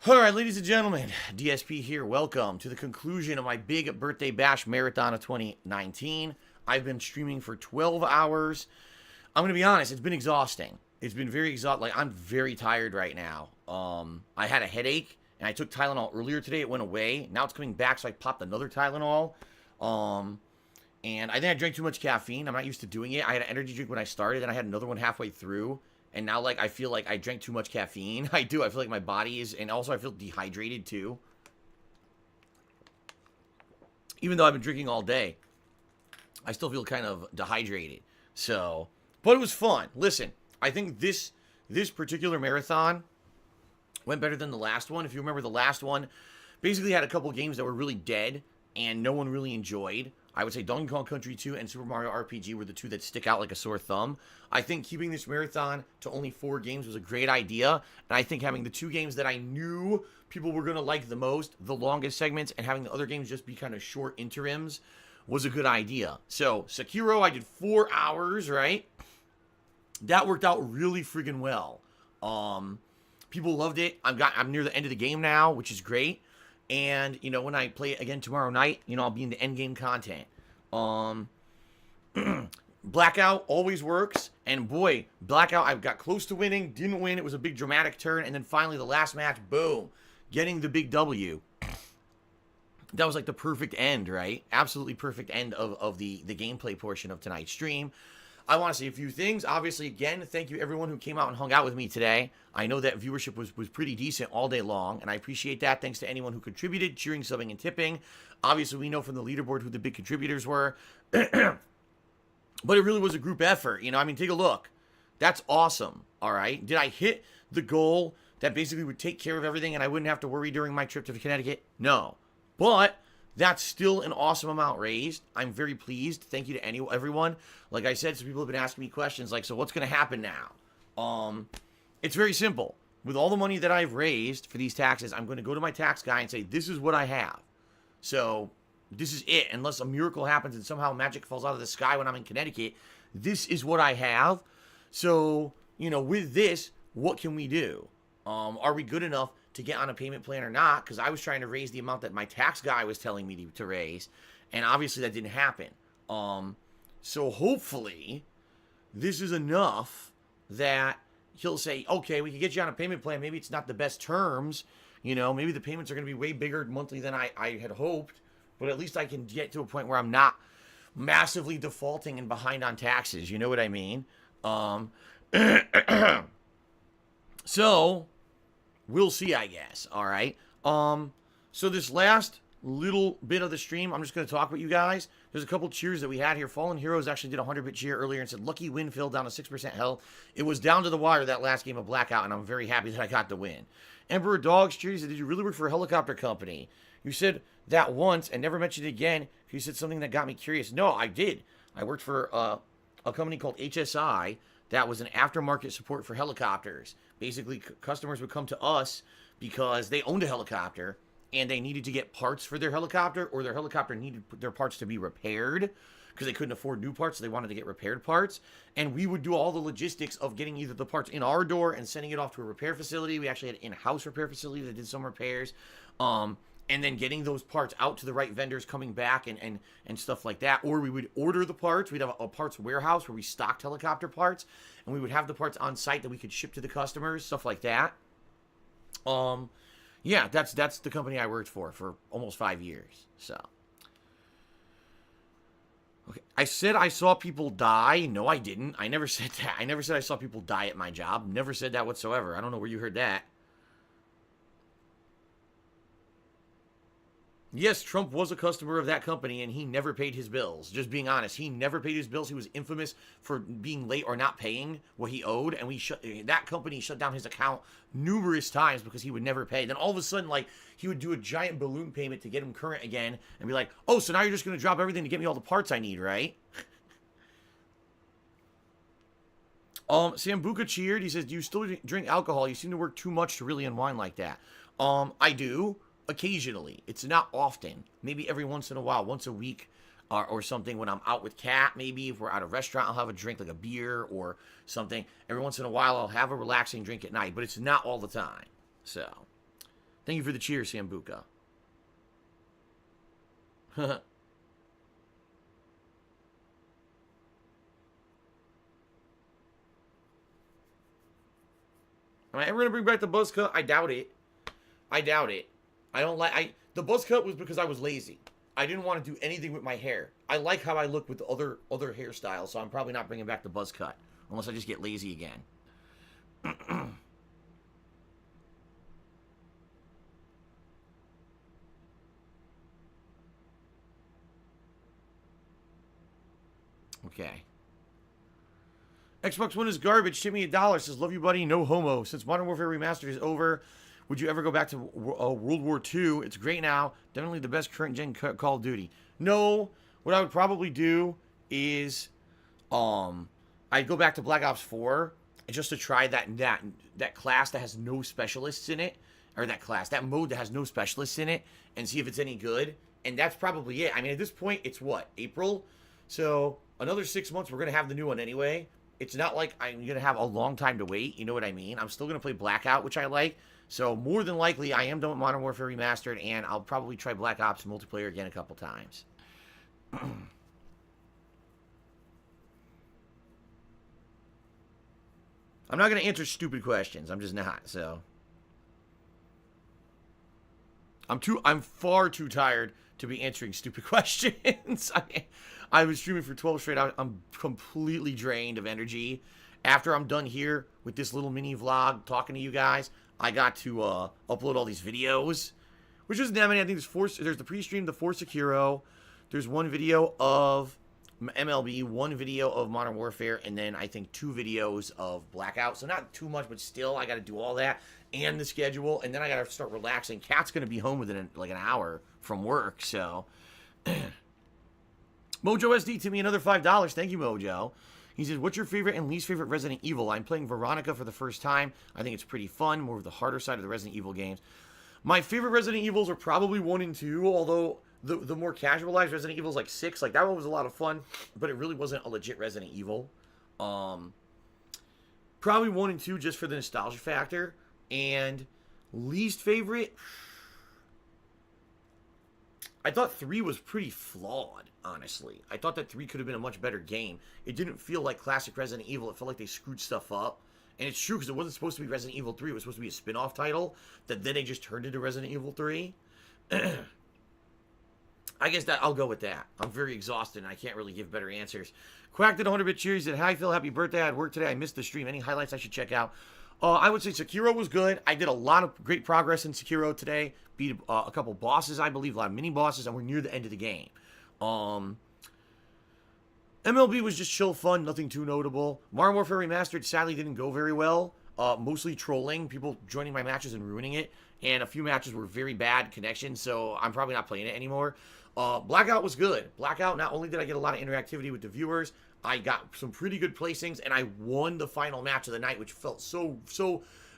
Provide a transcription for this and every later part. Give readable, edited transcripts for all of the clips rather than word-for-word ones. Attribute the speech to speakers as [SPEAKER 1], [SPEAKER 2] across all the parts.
[SPEAKER 1] Alright, ladies and gentlemen, DSP here. Welcome to the conclusion of my big birthday bash marathon of 2019. I've been streaming for 12 hours. I'm going to be honest, it's been exhausting. It's been very exhausting. Like, I'm very tired right now. I had a headache, and I took Tylenol earlier today. It went away. Now it's coming back, so I popped another Tylenol. And I think I drank too much caffeine. I'm not used to doing it. I had an energy drink when I started, and I had another one halfway through. And now, like, I feel like I drank too much caffeine. I do. I feel like my body is... And also, I feel dehydrated, too. Even though I've been drinking all day, I still feel kind of dehydrated. So... But it was fun. Listen, I think this particular marathon went better than the last one. If you remember, the last one basically had a couple games that were really dead and no one really enjoyed. I would say Donkey Kong Country 2 and Super Mario RPG were the two that stick out like a sore thumb. I think keeping this marathon to only 4 games was a great idea. And I think having the 2 games that I knew people were going to like the most, the longest segments, and having the other games just be kind of short interims was a good idea. So, Sekiro, I did 4 hours, right? That worked out really friggin' well. People loved it. I'm near the end of the game now, which is great. And, you know, when I play it again tomorrow night, you know, I'll be in the end game content. Blackout always works. And boy, Blackout, I got close to winning, didn't win. It was a big dramatic turn. And then finally, the last match, boom, getting the big W. That was like the perfect end, right? Absolutely perfect end of the gameplay portion of tonight's stream. I want to say a few things. Obviously, again, thank you everyone who came out and hung out with me today. I know that viewership was pretty decent all day long, and I appreciate that. Thanks to anyone who contributed, cheering, subbing, and tipping. Obviously, we know from the leaderboard who the big contributors were. But it really was a group effort. You know, I mean, take a look. That's awesome, all right? Did I hit the goal that basically would take care of everything and I wouldn't have to worry during my trip to Connecticut? No. But... that's still an awesome amount raised. I'm very pleased. Thank you to everyone. Like I said, some people have been asking me questions like, so what's going to happen now? It's very simple. With all the money that I've raised for these taxes, I'm going to go to my tax guy and say, this is what I have. So this is it. Unless a miracle happens and somehow magic falls out of the sky when I'm in Connecticut, this is what I have. So, you know, with this, what can we do? Are we good enough to get on a payment plan or not? Because I was trying to raise the amount that my tax guy was telling me to raise, and obviously that didn't happen. So hopefully this is enough that he'll say, okay, we can get you on a payment plan. Maybe it's not the best terms, you know, maybe the payments are going to be way bigger monthly than I had hoped, but at least I can get to a point where I'm not massively defaulting and behind on taxes. You know what I mean? So we'll see, I guess. All right. So this last little bit of the stream, I'm just going to talk with you guys. There's a couple cheers that we had here. Fallen Heroes actually did a 100-bit cheer earlier and said, lucky win, Phil, down to 6% health. It was down to the wire that last game of Blackout, and I'm very happy that I got the win. Emperor Dogs cheers said, did you really work for a helicopter company? You said that once and never mentioned it again. You said something that got me curious. No, I did. I worked for a company called HSI that was an aftermarket support for helicopters. Basically, customers would come to us because they owned a helicopter and they needed to get parts for their helicopter, or their helicopter needed their parts to be repaired because they couldn't afford new parts, so they wanted to get repaired parts. And we would do all the logistics of getting either the parts in our door and sending it off to a repair facility. We actually had an in-house repair facility that did some repairs. And then getting those parts out to the right vendors, coming back and stuff like that. Or we would order the parts. We'd have a parts warehouse where we stocked helicopter parts, and we would have the parts on site that we could ship to the customers, stuff like that. Yeah, that's the company I worked for almost 5 years. So, okay, I said I saw people die. No, I didn't. I never said that. I never said I saw people die at my job. Never said that whatsoever. I don't know where you heard that. Yes, Trump was a customer of that company, and he never paid his bills. Just being honest, he never paid his bills. He was infamous for being late or not paying what he owed, and that company shut down his account numerous times because he would never pay. Then all of a sudden, like, he would do a giant balloon payment to get him current again, and be like, oh, so now you're just going to drop everything to get me all the parts I need, right? Sambuca cheered. He says, do you still drink alcohol? You seem to work too much to really unwind like that. I do. Occasionally. It's not often. Maybe every once in a while, once a week or something when I'm out with Kat. Maybe if we're at a restaurant, I'll have a drink like a beer or something. Every once in a while, I'll have a relaxing drink at night, but it's not all the time. So, Thank you for the cheers, Sambuca. Am I ever gonna bring back the buzz cut? I doubt it. I doubt it. I don't like. The buzz cut was because I was lazy. I didn't want to do anything with my hair. I like how I look with the other hairstyles, so I'm probably not bringing back the buzz cut unless I just get lazy again. Okay. Xbox One is garbage. Ship me $1. Says, love you, buddy. No homo. Since Modern Warfare Remastered is over, would you ever go back to World War II? It's great now. Definitely the best current gen Call of Duty. No. What I would probably do is, I'd go back to Black Ops 4 just to try that class that has no specialists in it, or that mode that has no specialists in it, and see if it's any good. And that's probably it. I mean, at this point, it's what, April? So another 6 months, we're gonna have the new one anyway. It's not like I'm going to have a long time to wait. You know what I mean? I'm still going to play Blackout, which I like. So more than likely, I am done with Modern Warfare Remastered, and I'll probably try Black Ops multiplayer again a couple times. I'm not going to answer stupid questions. I'm just not, so. I'm far too tired to be answering stupid questions. I was streaming for 12 straight hours. I'm completely drained of energy. After I'm done here with this little mini vlog talking to you guys, I got to upload all these videos, which isn't that many. I think there's the pre-stream, the Force Sekiro. There's one video of MLB, one video of Modern Warfare, and then I think 2 videos of Blackout. So not too much, but still, I got to do all that and the schedule, and then I got to start relaxing. Kat's going to be home within like an hour from work, so. Mojo SD to me another $5. Thank you, Mojo. He says, what's your favorite and least favorite Resident Evil? I'm playing Veronica for the first time. I think it's pretty fun, more of the harder side of the Resident Evil games. My favorite Resident Evils are probably 1 and 2, although the more casualized Resident Evils like 6, like that one was a lot of fun, but it really wasn't a legit Resident Evil. Probably 1 and 2 just for the nostalgia factor. And least favorite, I thought 3 was pretty flawed, honestly. I thought that 3 could have been a much better game. It didn't feel like classic Resident Evil. It felt like they screwed stuff up. And it's true, because it wasn't supposed to be Resident Evil 3. It was supposed to be a spin-off title that then they just turned into Resident Evil 3. I guess that I'll go with that. I'm very exhausted, and I can't really give better answers. Quack did 100-bit cheers. He said, hi, Phil. Happy birthday. I had work today. I missed the stream. Any highlights I should check out? I would say Sekiro was good. I did a lot of great progress in Sekiro today. Beat a couple bosses, I believe, a lot of mini-bosses, and we're near the end of the game. MLB was just chill fun, nothing too notable. Modern Warfare Remastered sadly didn't go very well. Mostly trolling, people joining my matches and ruining it. And a few matches were very bad connections, so I'm probably not playing it anymore. Blackout was good. Blackout, not only did I get a lot of interactivity with the viewers, I got some pretty good placings, and I won the final match of the night, which felt so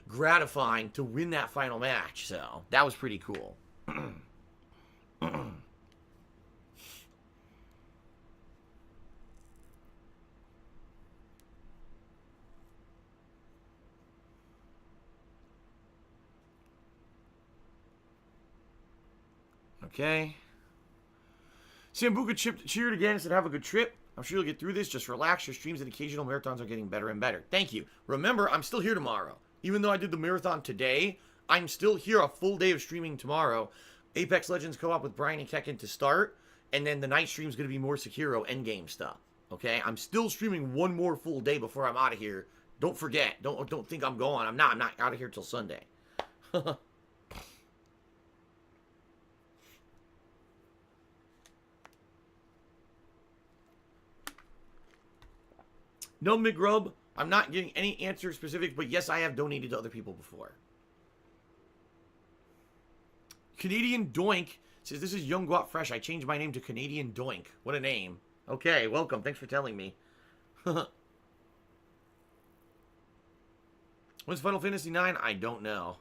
[SPEAKER 1] gratifying to win that final match. So that was pretty cool. Okay. Sambuca cheered again and said, have a good trip. I'm sure you'll get through this. Just relax. Your streams and occasional marathons are getting better and better. Thank you. Remember, I'm still here tomorrow. Even though I did the marathon today, I'm still here a full day of streaming tomorrow. Apex Legends co-op with Brian and Kekken to start. And then the night stream is going to be more Sekiro endgame stuff. Okay? I'm still streaming one more full day before I'm out of here. Don't forget. Don't think I'm going. I'm not out of here till Sunday. No, McGrub, I'm not getting any answer specific, but yes, I have donated to other people before. Canadian Doink says, this is Young Guap Fresh. I changed my name to Canadian Doink. What a name. Okay, welcome. Thanks for telling me. When's Final Fantasy IX? I don't know.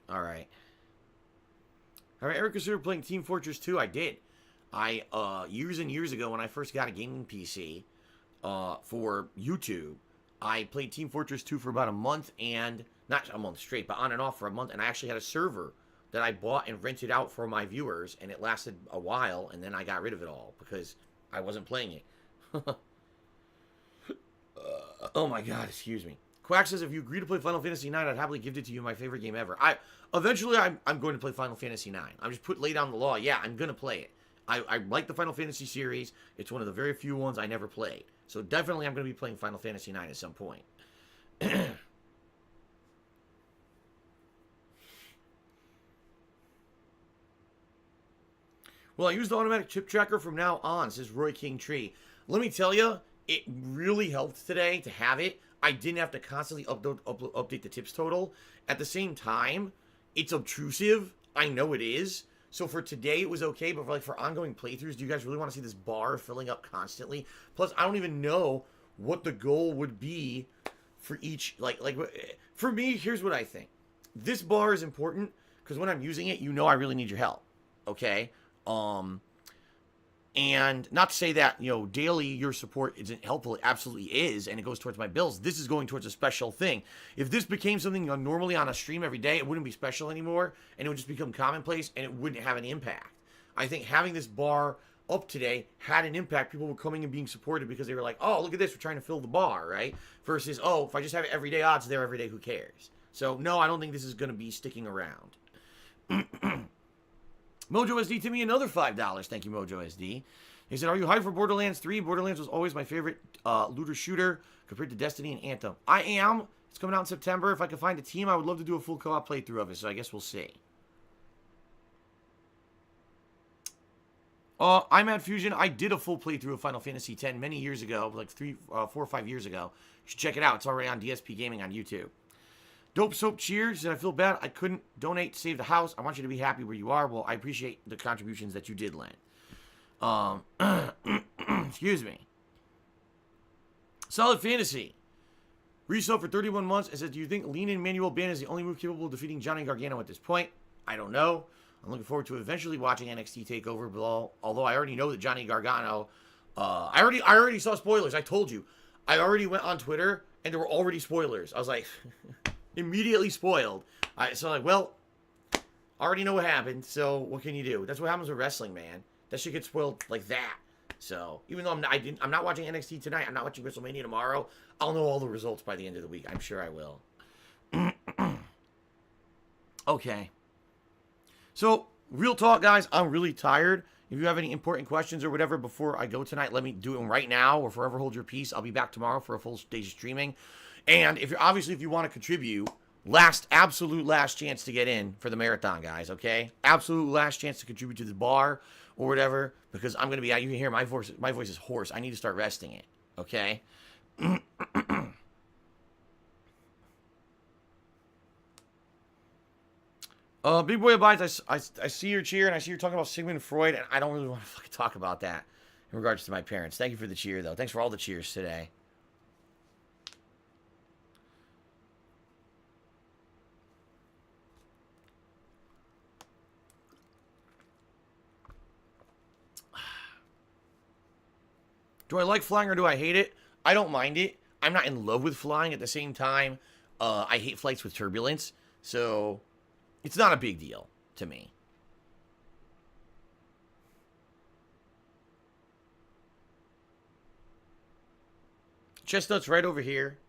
[SPEAKER 1] All right. All right, Eric, considered playing Team Fortress 2. I did. Years and years ago when I first got a gaming PC for YouTube, I played Team Fortress 2 for about a month, and not a month straight, but on and off for a month, and I actually had a server that I bought and rented out for my viewers, and it lasted a while, and then I got rid of it all because I wasn't playing it. Oh my god, excuse me. Quack says, if you agree to play Final Fantasy IX, I'd happily give it to you, my favorite game ever. Eventually, I'm going to play Final Fantasy IX. I'm just lay down the law. Yeah, I'm going to play it. I like the Final Fantasy series. It's one of the very few ones I never played. So definitely I'm going to be playing Final Fantasy IX at some point. Well, I use the automatic chip tracker from now on, says Roy King Tree. Let me tell you, it really helped today to have it. I didn't have to constantly update the tips total. At the same time, it's obtrusive. I know it is. So for today, it was okay. But for ongoing playthroughs, do you guys really want to see this bar filling up constantly? Plus, I don't even know what the goal would be for each. For me, here's what I think. This bar is important because when I'm using it, I really need your help. Okay? And not to say that, daily your support isn't helpful. It absolutely is, and it goes towards my bills. This is going towards a special thing. If this became something normally on a stream every day, it wouldn't be special anymore, and it would just become commonplace, and it wouldn't have an impact. I think having this bar up today had an impact. People were coming and being supported because they were like, oh, look at this, we're trying to fill the bar, right? Versus, oh, if I just have it every day, odds there every day, who cares? So, no, I don't think this is going to be sticking around. Mojo SD to me another $5. Thank you, Mojo SD. He said, are you hyped for Borderlands 3? Borderlands was always my favorite looter shooter compared to Destiny and Anthem. I am. It's coming out in September. If I could find a team, I would love to do a full co-op playthrough of it, so I guess we'll see. I'm at Fusion. I did a full playthrough of Final Fantasy X many years ago, 4 or 5 years ago. You should check it out. It's already on DSPGaming on YouTube. Dope Soap Cheers. Said, I feel bad I couldn't donate to save the house. I want you to be happy where you are. Well, I appreciate the contributions that you did lend. Excuse me. Solid Fantasy. Resub for 31 months and says, do you think lean in manual ban is the only move capable of defeating Johnny Gargano at this point? I don't know. I'm looking forward to eventually watching NXT TakeOver, although I already know that Johnny Gargano, I already saw spoilers. I told you. I already went on Twitter and there were already spoilers. I was like, immediately spoiled. So I'm like, well, I already know what happened, so what can you do? That's what happens with wrestling, man. That shit gets spoiled like that. So even though I'm not watching NXT tonight, I'm not watching WrestleMania tomorrow, I'll know all the results by the end of the week. I'm sure I will. Okay. So, real talk, guys, I'm really tired. If you have any important questions or whatever before I go tonight, let me do them right now, or forever hold your peace. I'll be back tomorrow for a full stage of streaming. And if you want to contribute, absolute last chance to get in for the marathon, guys, okay? Absolute last chance to contribute to the bar or whatever, because I'm going to be out. You can hear my voice is hoarse. I need to start resting it, okay? Big Boy Abides, I see your cheer, and I see you're talking about Sigmund Freud, and I don't really want to fucking talk about that in regards to my parents. Thank you for the cheer, though. Thanks for all the cheers today. Do I like flying or do I hate it? I don't mind it. I'm not in love with flying. At the same time, I hate flights with turbulence, so it's not a big deal to me. Chestnut's right over here.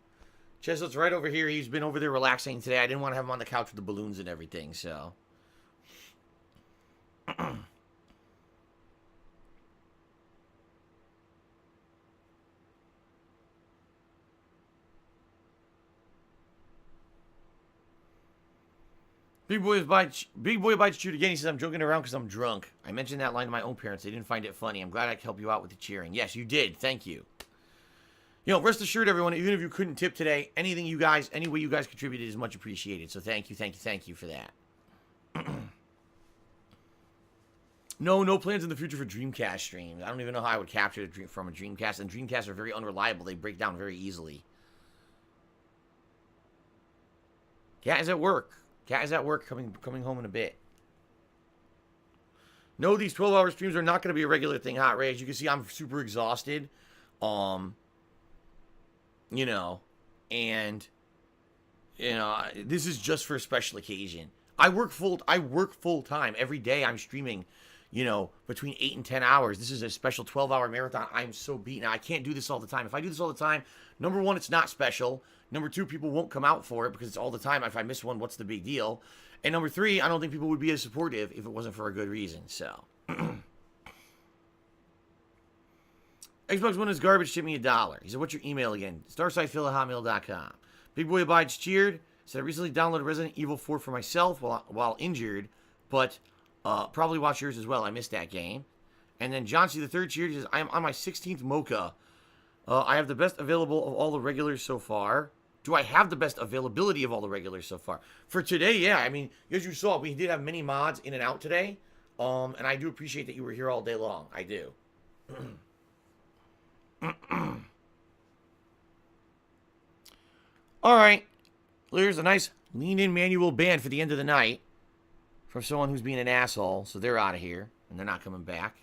[SPEAKER 1] Chestnut's right over here. He's been over there relaxing today. I didn't want to have him on the couch with the balloons and everything, so. Big Boy bites chewed again. He says, I'm joking around because I'm drunk. I mentioned that line to my own parents. They didn't find it funny. I'm glad I could help you out with the cheering. Yes, you did. Thank you. Rest assured, everyone, even if you couldn't tip today, any way you guys contributed is much appreciated. So thank you for that. No plans in the future for Dreamcast streams. I don't even know how I would capture the dream from a Dreamcast. And Dreamcasts are very unreliable. They break down very easily. Yeah, is at work. Cat is at work, coming home in a bit. No, these 12-hour streams are not going to be a regular thing, Hot Ray. As you can see, I'm super exhausted. You know, and this is just for a special occasion. I work full time every day. I'm streaming, between 8 and 10 hours. This is a special 12-hour marathon. I'm so beat now. I can't do this all the time. If I do this all the time, number one, it's not special. Number two, people won't come out for it because it's all the time. If I miss one, what's the big deal? And number three, I don't think people would be as supportive if it wasn't for a good reason. So, Xbox One is garbage. Ship me $1. He said, "What's your email again?" StarsidePhil@hotmail.com. Big Boy Abides cheered. Said, "I recently downloaded Resident Evil 4 for myself while injured, but probably watch yours as well. I missed that game." And then John C. the third cheered. He says, "I am on my 16th Mocha. I have the best available of all the regulars so far." Do I have the best availability of all the regulars so far? For today, yeah. I mean, as you saw, we did have many mods in and out today. And I do appreciate that you were here all day long. I do. All right. There's a nice lean-in manual band for the end of the night from someone who's being an asshole. So they're out of here, and they're not coming back.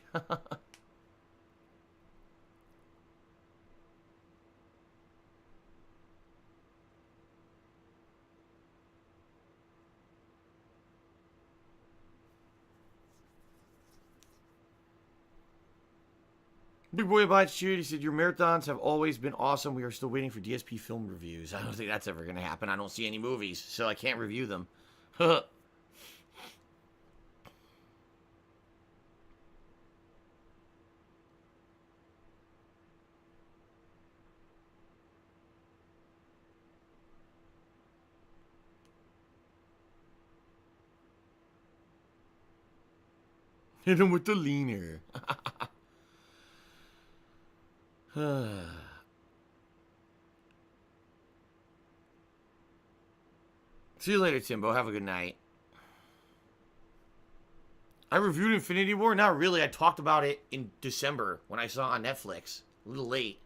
[SPEAKER 1] Big Boy Abides cheered. He said, "Your marathons have always been awesome. We are still waiting for DSP film reviews." I don't think that's ever going to happen. I don't see any movies, so I can't review them. Hit him with the leaner. See you later, Timbo. Have a good night. I reviewed Infinity War? Not really. I talked about it in December when I saw it on Netflix. A little late.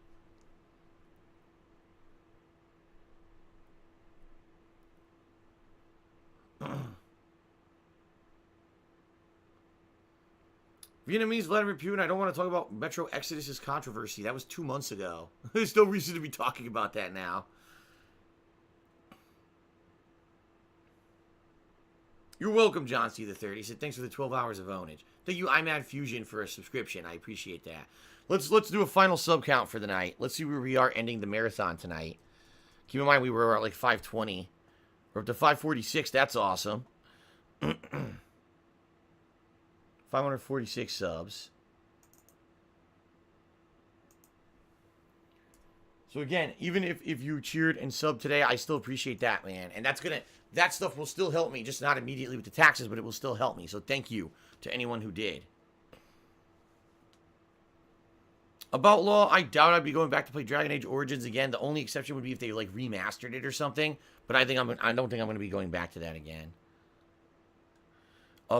[SPEAKER 1] Vietnamese Vladimir Putin, I don't want to talk about Metro Exodus's controversy. That was 2 months ago. There's no reason to be talking about that now. You're welcome, John C. the Third. He said, "Thanks for the 12 hours of ownage." Thank you, iMad Fusion, for a subscription. I appreciate that. Let's do a final sub count for the night. Let's see where we are ending the marathon tonight. Keep in mind we were at like 520. We're up to 546. That's awesome. 546 subs. So again, even if you cheered and subbed today, I still appreciate that, man. And that stuff will still help me, just not immediately with the taxes, but it will still help me. So thank you to anyone who did. About Law, I doubt I'd be going back to play Dragon Age Origins again. The only exception would be if they like remastered it or something. But I don't think I'm going to be going back to that again.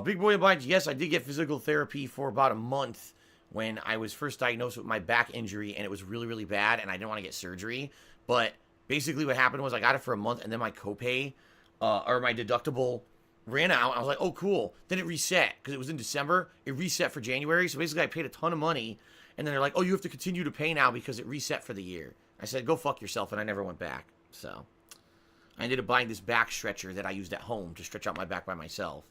[SPEAKER 1] Big Boy Abides, yes, I did get physical therapy for about a month when I was first diagnosed with my back injury, and it was really, really bad, and I didn't want to get surgery. But basically what happened was I got it for a month, and then my copay, or my deductible, ran out. I was like, oh, cool. Then it reset, because it was in December. It reset for January, so basically I paid a ton of money, and then they're like, oh, you have to continue to pay now because it reset for the year. I said, go fuck yourself, and I never went back. So I ended up buying this back stretcher that I used at home to stretch out my back by myself.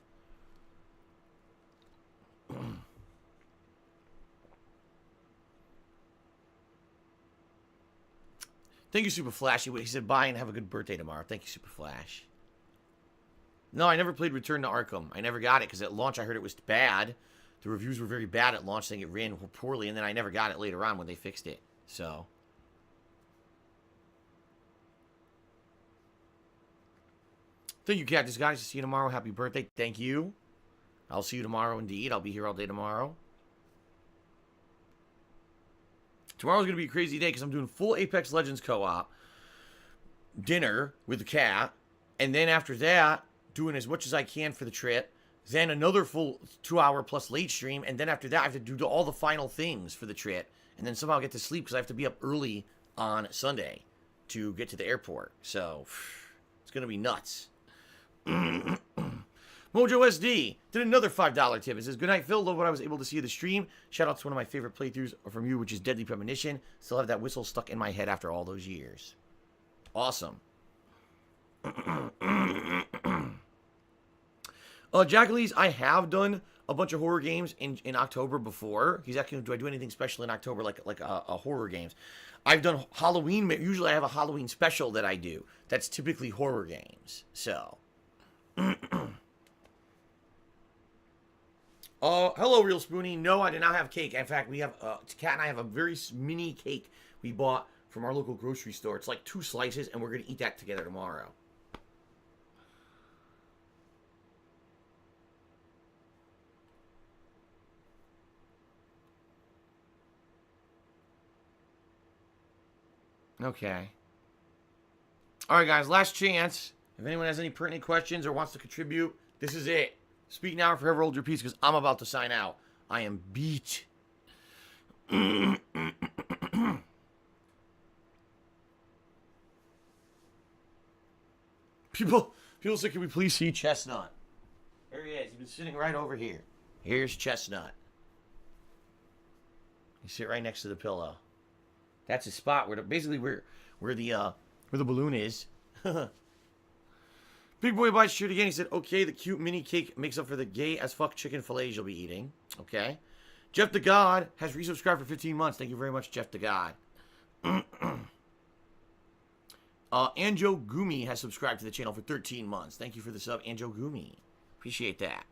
[SPEAKER 1] Thank you, Super Flash. He said bye and have a good birthday tomorrow. Thank you, Super Flash. No, I never played Return to Arkham. I never got it because at launch I heard it was bad. The reviews were very bad at launch, saying it ran poorly, and then I never got it later on when they fixed it. So thank you, Cactus Guys. See you tomorrow. Happy birthday. Thank you. I'll see you tomorrow indeed. I'll be here all day tomorrow. Tomorrow's going to be a crazy day because I'm doing full Apex Legends co-op, dinner with the cat, and then after that, doing as much as I can for the trip, then another full 2-hour plus late stream, and then after that, I have to do all the final things for the trip, and then somehow get to sleep because I have to be up early on Sunday to get to the airport. So, it's going to be nuts. Mojo SD did another $5 tip. It says, good night, Phil. Love what I was able to see of the stream. Shout out to one of my favorite playthroughs from you, which is Deadly Premonition. Still have that whistle stuck in my head after all those years. Awesome. Jackalese, I have done a bunch of horror games in October before. He's asking, do I do anything special in October, like horror games? I've done Halloween. Usually I have a Halloween special that I do. That's typically horror games. So. Hello, Real Spoony. No, I did not have cake. In fact, we have, Kat and I have a very mini cake we bought from our local grocery store. It's like 2 slices, and we're going to eat that together tomorrow. Okay. All right, guys, last chance. If anyone has any pertinent questions or wants to contribute, this is it. Speak now or forever hold your peace, because I'm about to sign out. I am beat. People say, can we please see Chestnut? There he is. He's been sitting right over here. Here's Chestnut. You sit right next to the pillow. That's his spot where basically where the balloon is. Big Boy Bites shoot again. He said, okay, the cute mini cake makes up for the gay as fuck chicken fillets you'll be eating. Okay. Jeff the God has resubscribed for 15 months. Thank you very much, Jeff the God. Anjo Gumi has subscribed to the channel for 13 months. Thank you for the sub, Anjo Gumi. Appreciate that.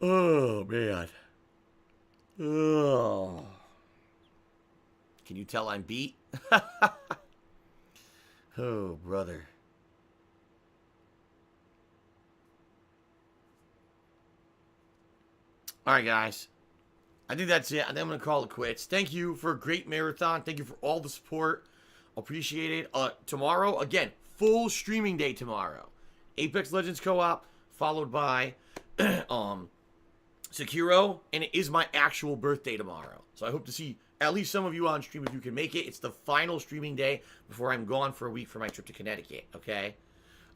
[SPEAKER 1] Oh, man. Oh. Can you tell I'm beat? Oh, brother. All right, guys. I think that's it. I think I'm going to call it quits. Thank you for a great marathon. Thank you for all the support. Appreciate it. Tomorrow, again, full streaming day tomorrow. Apex Legends Co-op, followed by Sekiro, and it is my actual birthday tomorrow. So I hope to see at least some of you on stream if you can make it. It's the final streaming day before I'm gone for a week for my trip to Connecticut, okay?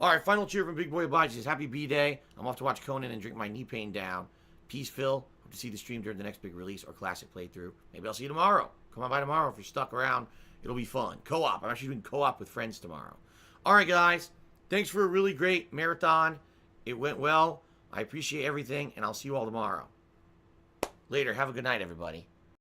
[SPEAKER 1] All right, final cheer from Big Boy Abaji says, happy B-Day. I'm off to watch Conan and drink my knee pain down. Peace, Phil. Hope to see the stream during the next big release or classic playthrough. Maybe I'll see you tomorrow. Come on by tomorrow if you're stuck around. It'll be fun. Co-op. I'm actually doing co-op with friends tomorrow. All right, guys. Thanks for a really great marathon. It went well. I appreciate everything, and I'll see you all tomorrow. Later. Have a good night, everybody.